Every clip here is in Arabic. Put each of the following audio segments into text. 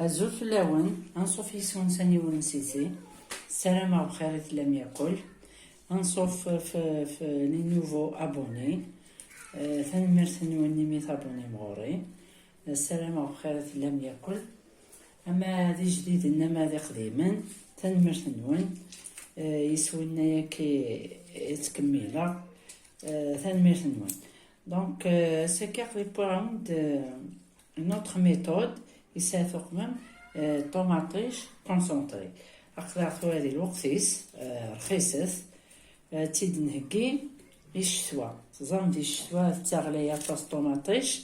الزول في اللون انصوف يسون سني ونسيتي السلامة بخير لم يأكل انصوف في لي نوفو ابوني ثاني ثاني ونيميت ابوني مغوري السلامة بخير لم يأكل. اما هذه جديد انما هذه قديما ثاني ثاني يسوينا ياكي تكميله ثاني ثاني. Donc c'est qu'il pour une autre méthode يسافق من طوماطيش كونسونطري أقدر هذه الوقتيس رخيصة تيد نهكي الشتوى تظن في الشتوى تغلي طاس طوماطيش.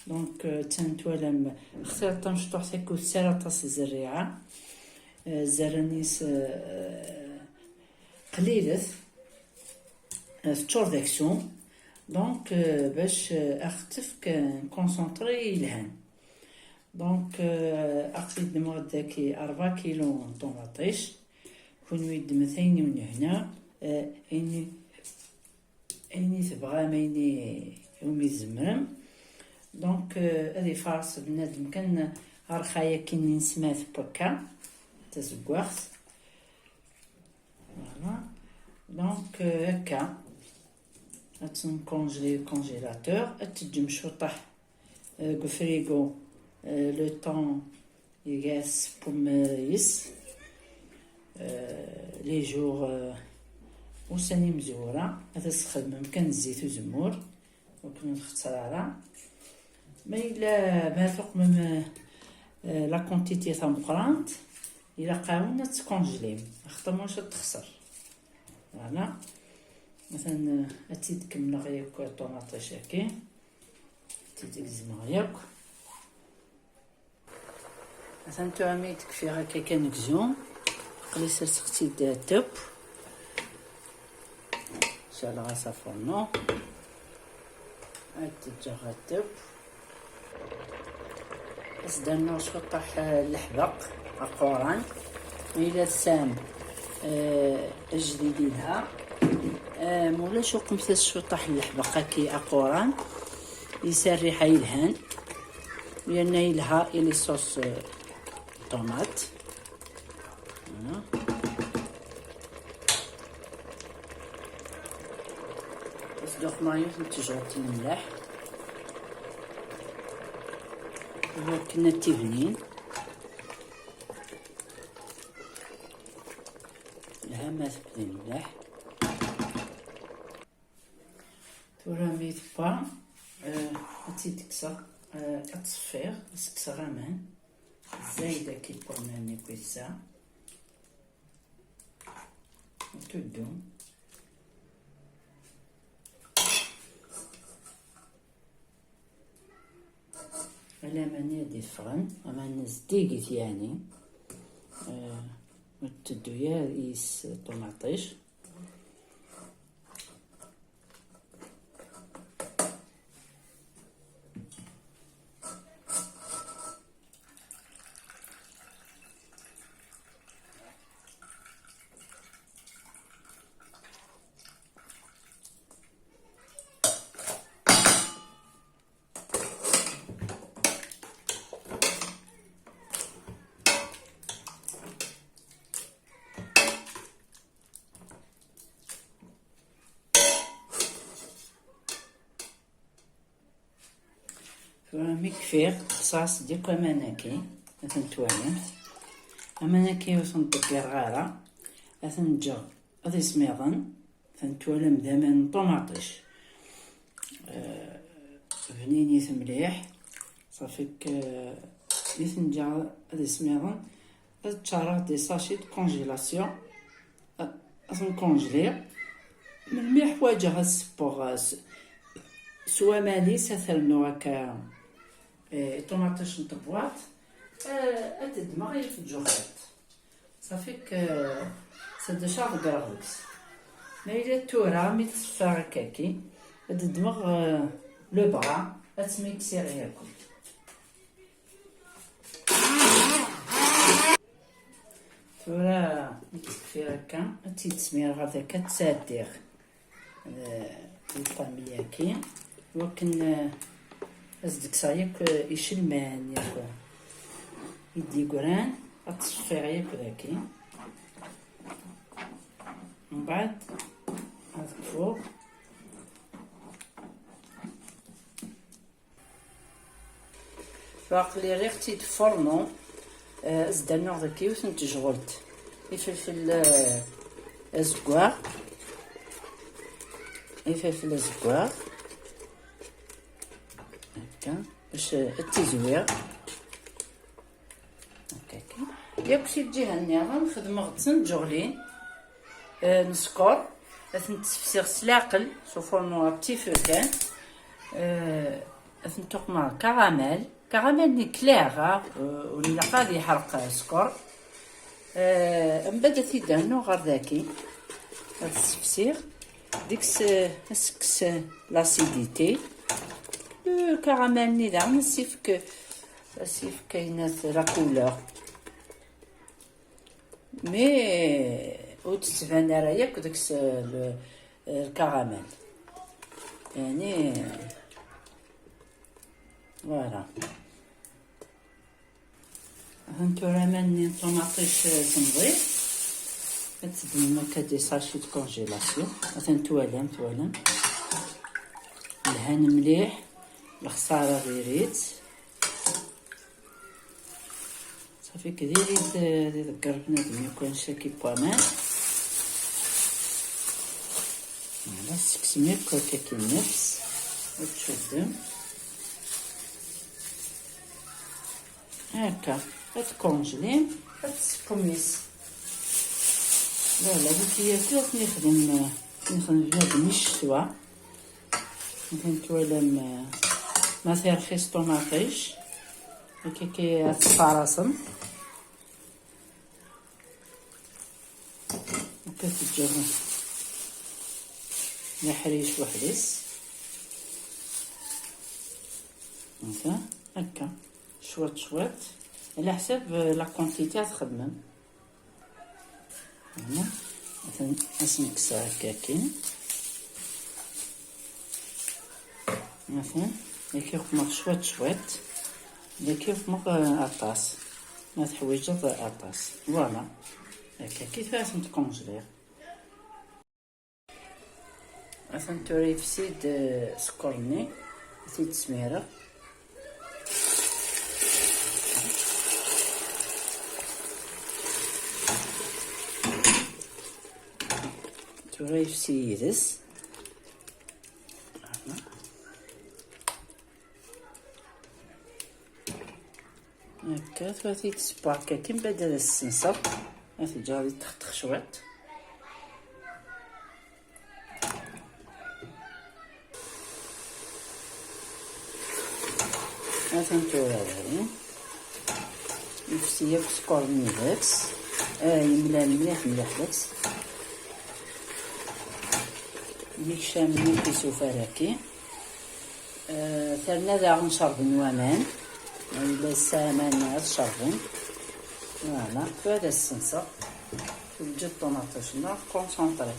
دونك تنتوالم اختار تنشطوح تاكو سالة طاس الزريعة زرانيس قليلة تشور داكسيون. دونك باش اختف كونسونطري الهان. دونك اقصد داكي 4 كيلو طوماطيش كون ويد مثيني من هنا اني تبغى ميني يومي زمرم. دونك هذه فارس بنادم كان رخايا كي نسمات بكا تزقوخت فوالا. دونك هكا تن كونجلي كونجيلاتور تجم شطح فريغو لو طون يقاس بوميس لي جور وساني مزورة هذا سخدم ممكن الزيت وزمور وكنا نختار على ما إلا ما فوق من لا كونتيتي تاع مقرانت إلا قاونا تكونجليم اختموش تخسر فوالا. مثلا أتيد كمل غياك الطوماطيش هاكي تيد كزما غياك مثلا تعميد كفي هكا كنكزون قلي سرسختي التوب شال غاسا فورنو تجا التوب أصدرنا شطح اللحبق القوران وإلا سام الجديد لها مولاش وقمت الشطح اللحبق كي أقوران يسار ريحة يلهان لأن يلها إلي صوص طوماط تصدق مايو تجربتي الملاح كنا تيفنين لها ما تبدي الملاح تورا ميت با تيدكسا اتصفير تسكسا غامان زايدة كي بورناني كويسا وتدو على ماني دي فرن اما نزديقت يعني وتدو يا ريس طوماطيش مي كفير صاص ديك اماناكي مثلا توالمت اماناكي وصنطك غارة مثلا جا هذي سميضن فنتوالم دامان طوماطيش بنينيت مليح صافيك يثنجا هذي سميضن تشارع دي ساشي دو كونجيلاسيون اصلا كونجلي من مليح واجه السبوغ سوا ماليس ثرنو هكا طوماطيش نطبوات أتدمغ غير في الجوخات صافيك سد شاف كراغوكس ما إلا تورا مي تصفى هكاكي أتدمغ لو بغا أتميكسي غياكل تورا متكفي هكا تيتسمير غاداكا تسادير الطامياكي وكن أصدق صايك يشلمان ياكو يدي قران تصفي غير كذاكي، من بعد هذاك فوق باقلي غير تيد فرنو زدنا ذاكي وتنتجغلت الفلفل الزكواغ، الفلفل الزكواغ هكا باش التزوير هكاكي. ياك شي الجهه النيابه نخدم غطسن جغلين نسكر نتفسير سلاقل سو فرنو بتي فو كان نتوقما كراميل كليغ ولا قاضي يحرق السكر. من بعد تيدهنو غير ذاكي هاد التفسير ديكس نسكس لاسيديتي لو كراميل نيدا نسيفك كاينات لا كولور مي وتتبان رايك داكس الكراميل يعني فوالا. هانتو راه ماني طوماطيش تنظيف تدير هكا دي ساشي دو كونجيلاسيون مثلا توالم الهان مليح الخساره غيريت صافي كديري تذكر بنادم يكون شاكي بوامان فوالا سكسمي بكاكي النفس وتشدم هكا تكونجلي تسبوميس. فوالا بكياتات نخدم بنادم الشتوا مثلا توالم مثلا رخيص طوماطيش هكا تفارصم هكا تجر يحريش وحديس هكا شويط على حساب لا كونتيتي تخدم. هنا مثلا نسمكسها هكاكين مثلا كيف ما شويط كيف ما اطاس ما تحويج اطاس فوالا هكا كيفاش نتكونجلير. مثلا توري في سيد سكرني سيد سميره توري في سيدس هكا ثلاثي تسبع هكاكي من بعد هذا السنسر هاتي جاري تختخ شويط هاتي نتورا هذي نفسية بسكور ميداكس يملا مليح داكس ديك شامل كيسو فراكي ثرنا ذا غنشرب نوامان إلا السامان شربن فوالا في هذا السنسر توجد طوماطيشنا كونسونطري.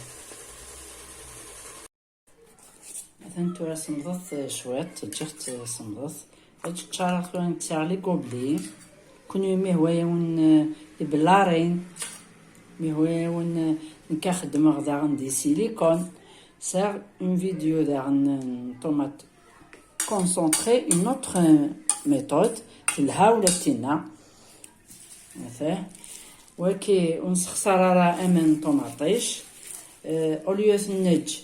مثلا نتورا صمضت شويط جيت صمضت هادشي تشارك نتاعلي كوبلي كونو مهوايون بلارين مهوايون نكخدم غدا غندي سيليكون سار اون فيديو داغن طوماط كونسونطري اون اوتر ميثود تلها ولا تينا مثلا وكي ونسخسر راه امان طوماطيش اوليو النج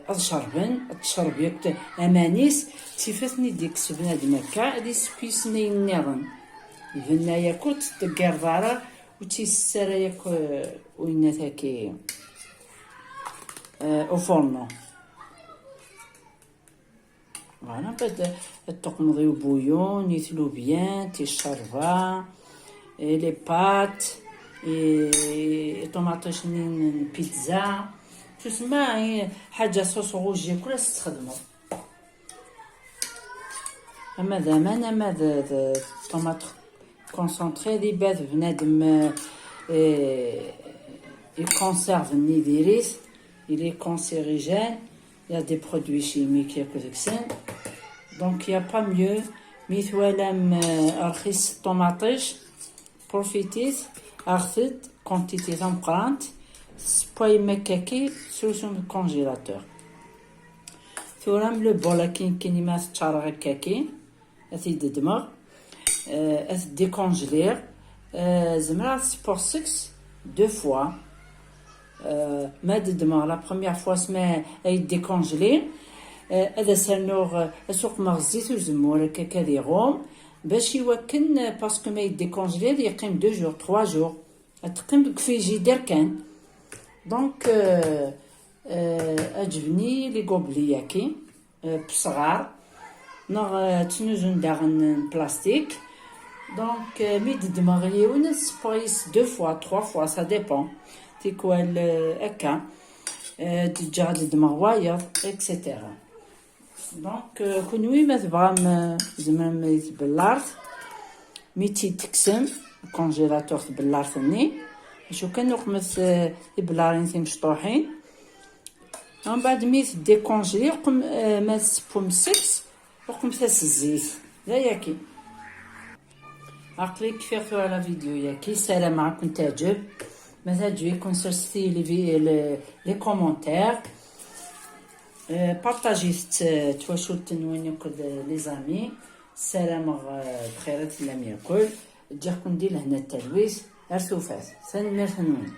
اشربن تشرب ياك امانيس تيفاتني ديك بنادم هكا هادي سبيسني نيرن يفنا ياكل تدقر دارا وتيسر ياك وينات هكي او فورنو فوالا بعد تقمضيو بويون يثلو بيان تيشربا لي بات طوماطيش نين بيتزا تسمى حاجه صوص روج ياكل تستخدمو. اما زمان اما طوماط كونسونطري دي باز بنادم يكونسيرف ني ديريس il est cancérigène, il y a des produits chimiques donc il n'y a pas mieux مثوالم رخيص الطوماطيش بروفيتيت أخذت كونتيتي تمقرانت سباي مكاكي سوسم الكونجيلاتور ثورام لو بولا كاين كيما تشار هكاكي أثيد دماغ أث ديكونجلير زمرا بور 6 2 فوا ما دماغ لا بروميير فوا سما أي ديكونجلي هذا سنوغ أسوق مغزيت وزمور هكاكا ديغوم باش يوكن باسكو ما يديكونجلي يقيم 2 جور 3 جور تقيم في جدار كان دونك عجبني لي غوبلياكي بصغار نغ تنوزن داغن بلاستيك دونك ميد دماغي ونس سبايس 2 فوا 3 فوا سا ديبون تيكوال هكا تجعد دماغ وايض اكسيتيرا دونك كونوي ما تبغام زعما يتبلارت ميتي تكسم الكونجيلاتور تبلارتني شو كان نقمت يبلارين ثي مشطوحين من بعد ميت ديكونجلي قم ما تسبوم 6 وقم ثاس الزيت لا ياكي عقلي كفيتو على فيديو ياكي سلام معكم تعجب ما تعجبكم سرستي لي كومونتير بارطاجيت تواشوت وين ياكل لي زامي السلام بخيرات لم ياكل تجيكم دير هنا التلويث ارثوفات سنمر ثنون